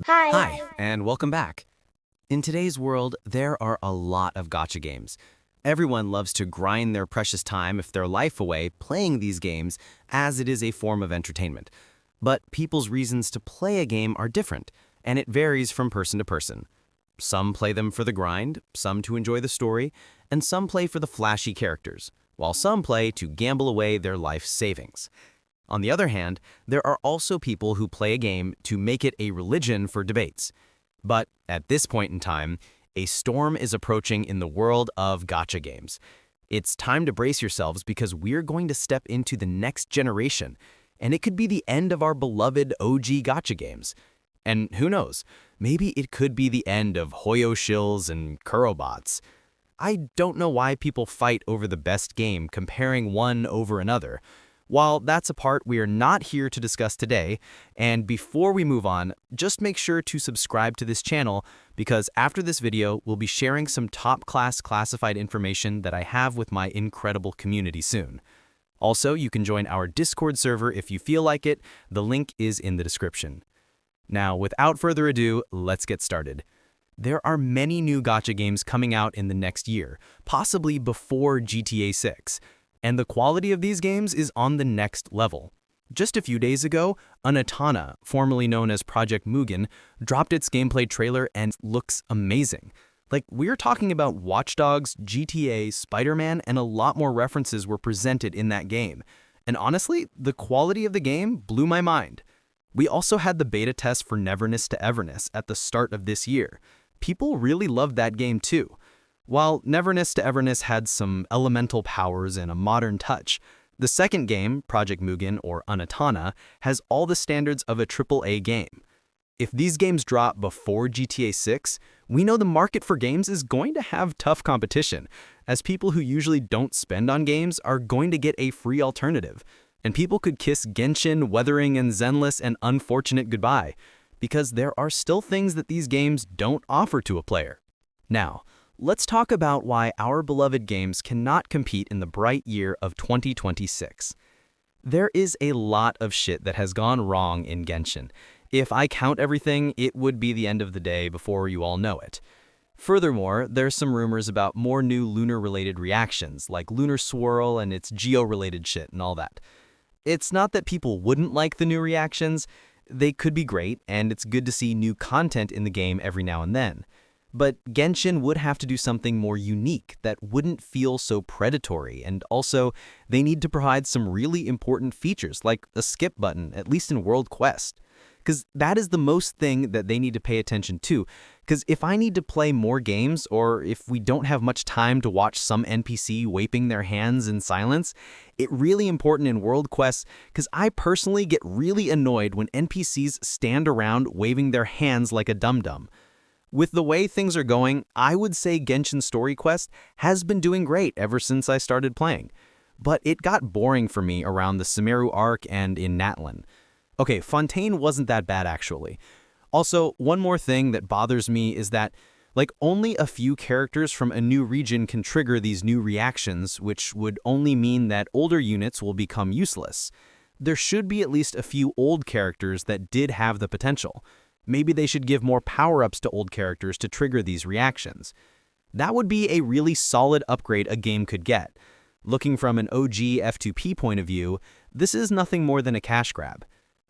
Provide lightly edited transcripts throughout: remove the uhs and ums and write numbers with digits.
Hi, and welcome back. In today's world, there are a lot of gacha games. Everyone loves to grind their precious time if their life away playing these games as it is a form of entertainment. But people's reasons to play a game are different, and it varies from person to person. Some play them for the grind, some to enjoy the story, and some play for the flashy characters, while some play to gamble away their life savings. On the other hand, there are also people who play a game to make it a religion for debates. But at this point in time, a storm is approaching in the world of gacha games. It's time to brace yourselves because we're going to step into the next generation, and it could be the end of our beloved OG gacha games. And who knows, maybe it could be the end of Hoyo shills and Kurobots. I don't know why people fight over the best game comparing one over another. While that's a part we are not here to discuss today, and before we move on, just make sure to subscribe to this channel because after this video, we'll be sharing some top-class classified information that I have with my incredible community soon. Also, you can join our Discord server if you feel like it. The link is in the description. Now, without further ado, let's get started. There are many new gacha games coming out in the next year, possibly before GTA 6. And the quality of these games is on the next level. Just a few days ago, Anatana, formerly known as Project Mugen, dropped its gameplay trailer and looks amazing. Like, we're talking about Watch Dogs, GTA, Spider-Man, and a lot more references were presented in that game. And honestly, the quality of the game blew my mind. We also had the beta test for Neverness to Everness at the start of this year. People really loved that game too. While Neverness to Everness had some elemental powers and a modern touch, the second game, Project Mugen or Anatana, has all the standards of a AAA game. If these games drop before GTA 6, we know the market for games is going to have tough competition, as people who usually don't spend on games are going to get a free alternative, and people could kiss Genshin, Wuthering, and Zenless an unfortunate goodbye, because there are still things that these games don't offer to a player. Now, let's talk about why our beloved games cannot compete in the bright year of 2026. There is a lot of shit that has gone wrong in Genshin. If I count everything, it would be the end of the day before you all know it. Furthermore, there's some rumors about more new lunar-related reactions, like Lunar Swirl and its geo-related shit and all that. It's not that people wouldn't like the new reactions. They could be great, and it's good to see new content in the game every now and then. But Genshin would have to do something more unique that wouldn't feel so predatory, and also, they need to provide some really important features like a skip button, at least in World Quest. Because that is the most thing that they need to pay attention to, because if I need to play more games, or if we don't have much time to watch some NPC waving their hands in silence, it's really important in World Quest, because I personally get really annoyed when NPCs stand around waving their hands like a dum-dum. With the way things are going, I would say Genshin Story Quest has been doing great ever since I started playing. But it got boring for me around the Sumeru arc and in Natlan. Okay, Fontaine wasn't that bad actually. Also, one more thing that bothers me is that, only a few characters from a new region can trigger these new reactions, which would only mean that older units will become useless. There should be at least a few old characters that did have the potential. Maybe they should give more power-ups to old characters to trigger these reactions. That would be a really solid upgrade a game could get. Looking from an OG F2P point of view, this is nothing more than a cash grab.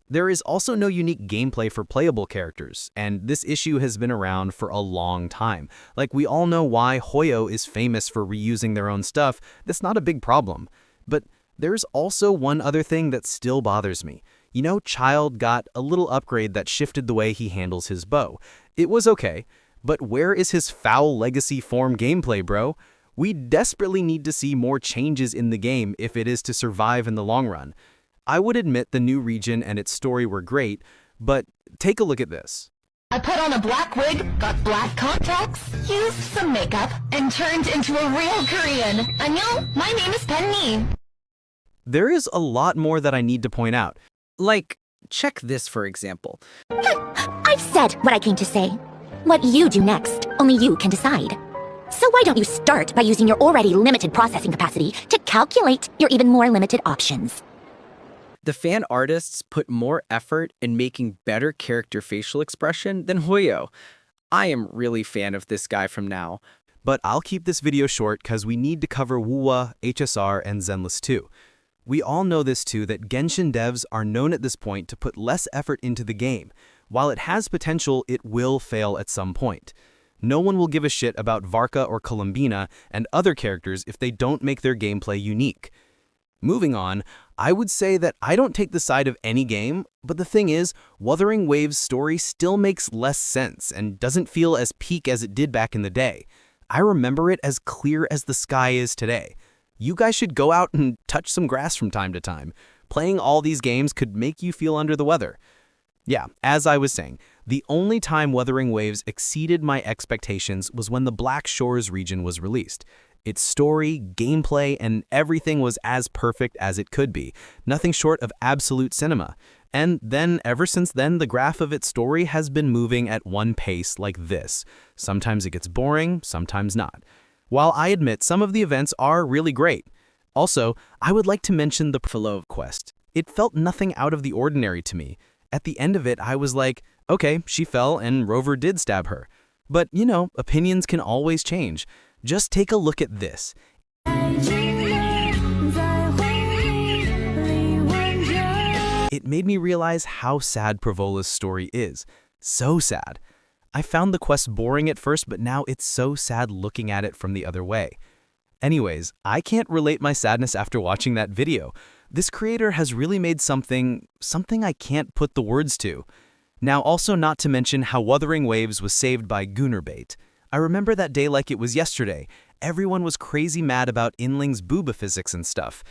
There is also no unique gameplay for playable characters, and this issue has been around for a long time. We all know why Hoyo is famous for reusing their own stuff. That's not a big problem. But there's also one other thing that still bothers me. You know, Child got a little upgrade that shifted the way he handles his bow. It was okay, but where is his foul legacy form gameplay, bro? We desperately need to see more changes in the game if it is to survive in the long run. I would admit the new region and its story were great, but take a look at this. I put on a black wig, got black contacts, used some makeup, and turned into a real Korean. Annyeong, my name is Penny. There is a lot more that I need to point out. Check this for example. I've said what I came to say. What you do next, only you can decide. So why don't you start by using your already limited processing capacity to calculate your even more limited options? The fan artists put more effort in making better character facial expression than Hoyo. I am really fan of this guy from now. But I'll keep this video short because we need to cover Wuwa, HSR, and Zenless too. We all know this too, that Genshin devs are known at this point to put less effort into the game. While it has potential, it will fail at some point. No one will give a shit about Varka or Columbina and other characters if they don't make their gameplay unique. Moving on, I would say that I don't take the side of any game, but the thing is, Wuthering Waves' story still makes less sense and doesn't feel as peak as it did back in the day. I remember it as clear as the sky is today. You guys should go out and touch some grass from time to time. Playing all these games could make you feel under the weather. Yeah, as I was saying, the only time Wuthering Waves exceeded my expectations was when the Black Shores region was released. Its story, gameplay, and everything was as perfect as it could be, nothing short of absolute cinema. And then, ever since then, the graph of its story has been moving at one pace like this. Sometimes it gets boring, sometimes not. While I admit some of the events are really great. Also, I would like to mention the Buffalo quest. It felt nothing out of the ordinary to me. At the end of it, I was like, okay, she fell and Rover did stab her. But, you know, opinions can always change. Just take a look at this. It made me realize how sad Provola's story is. So sad. I found the quest boring at first, but now it's so sad looking at it from the other way. Anyways, I can't relate my sadness after watching that video. This creator has really made something I can't put the words to. Now, also not to mention how Wuthering Waves was saved by Goonerbait. I remember that day like it was yesterday. Everyone was crazy mad about Inling's booba physics and stuff.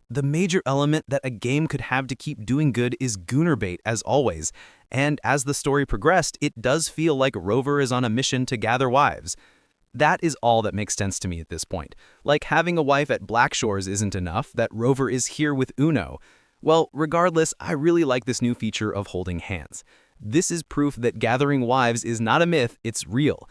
The major element that a game could have to keep doing good is Goonerbait, as always. And as the story progressed, it does feel like Rover is on a mission to gather wives. That is all that makes sense to me at this point. Like having a wife at Black Shores isn't enough, that Rover is here with Uno. Well, regardless, I really like this new feature of holding hands. This is proof that gathering wives is not a myth, it's real.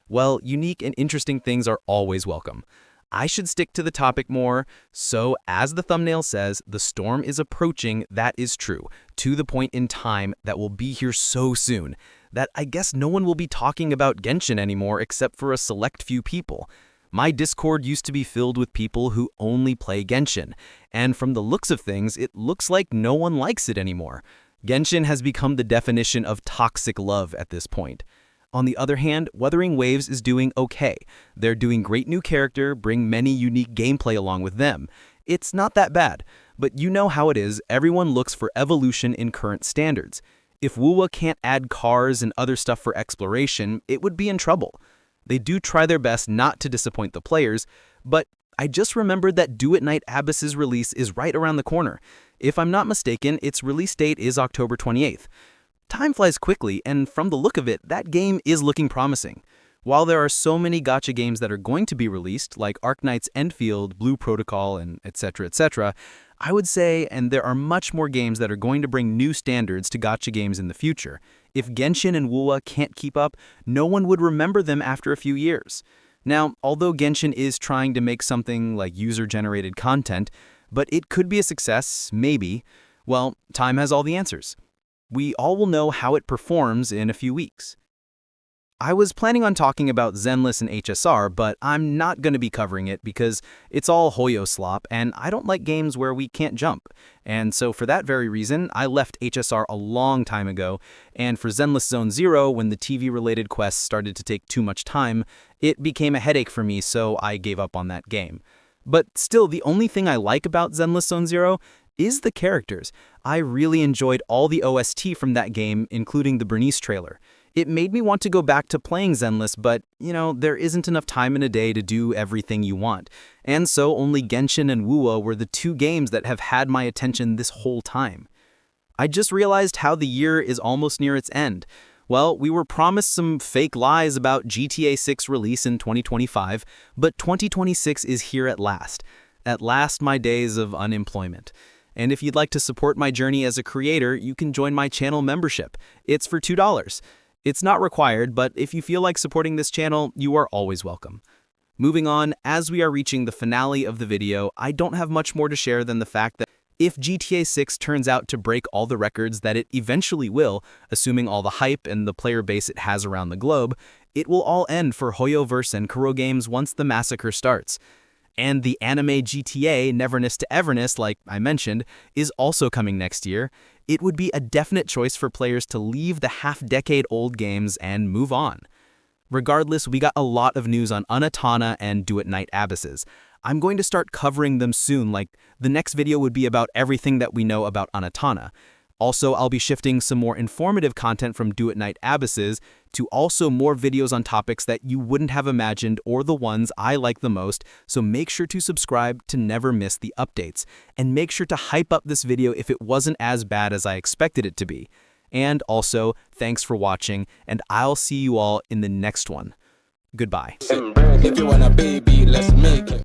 Well, unique and interesting things are always welcome. I should stick to the topic more, so as the thumbnail says, the storm is approaching, that is true, to the point in time that will be here so soon, that I guess no one will be talking about Genshin anymore except for a select few people. My Discord used to be filled with people who only play Genshin, and from the looks of things, it looks like no one likes it anymore. Genshin has become the definition of toxic love at this point. On the other hand, Wuthering Waves is doing okay. They're doing great new character, bring many unique gameplay along with them. It's not that bad, but you know how it is, everyone looks for evolution in current standards. If Wuwa can't add cars and other stuff for exploration, it would be in trouble. They do try their best not to disappoint the players, but I just remembered that Do It Night Abyss's release is right around the corner. If I'm not mistaken, its release date is October 28th. Time flies quickly, and from the look of it, that game is looking promising. While there are so many gacha games that are going to be released, like Arknights Endfield, Blue Protocol, and etc., I would say, and there are much more games that are going to bring new standards to gacha games in the future. If Genshin and Wuwa can't keep up, no one would remember them after a few years. Now, although Genshin is trying to make something like user-generated content, but it could be a success, maybe, well, time has all the answers. We all will know how it performs in a few weeks. I was planning on talking about Zenless and HSR, but I'm not going to be covering it because it's all Hoyo slop, and I don't like games where we can't jump. And so for that very reason, I left HSR a long time ago, and for Zenless Zone Zero, when the TV-related quests started to take too much time, it became a headache for me, so I gave up on that game. But still, the only thing I like about Zenless Zone Zero is the characters. I really enjoyed all the OST from that game, including the Bernice trailer. It made me want to go back to playing Zenless, but, you know, there isn't enough time in a day to do everything you want. And so only Genshin and Wuwa were the two games that have had my attention this whole time. I just realized how the year is almost near its end. Well, we were promised some fake lies about GTA 6 release in 2025, but 2026 is here at last. At last, my days of unemployment. And if you'd like to support my journey as a creator, you can join my channel membership. It's for $2. It's not required, but if you feel like supporting this channel, you are always welcome. Moving on, as we are reaching the finale of the video, I don't have much more to share than the fact that If GTA 6 turns out to break all the records that it eventually will, assuming all the hype and the player base it has around the globe, it will all end for Hoyoverse and Kuro Games once the massacre starts. And the anime GTA, Neverness to Everness, like I mentioned, is also coming next year. It would be a definite choice for players to leave the half-decade-old games and move on. Regardless, we got a lot of news on Anatana and Do It Night Abysses. I'm going to start covering them soon, like the next video would be about everything that we know about Anatana. Also, I'll be shifting some more informative content from Do It Night Abysses to also more videos on topics that you wouldn't have imagined or the ones I like the most, so make sure to subscribe to never miss the updates. And make sure to hype up this video if it wasn't as bad as I expected it to be. And also, thanks for watching, and I'll see you all in the next one. Goodbye. If you want a baby, let's make it.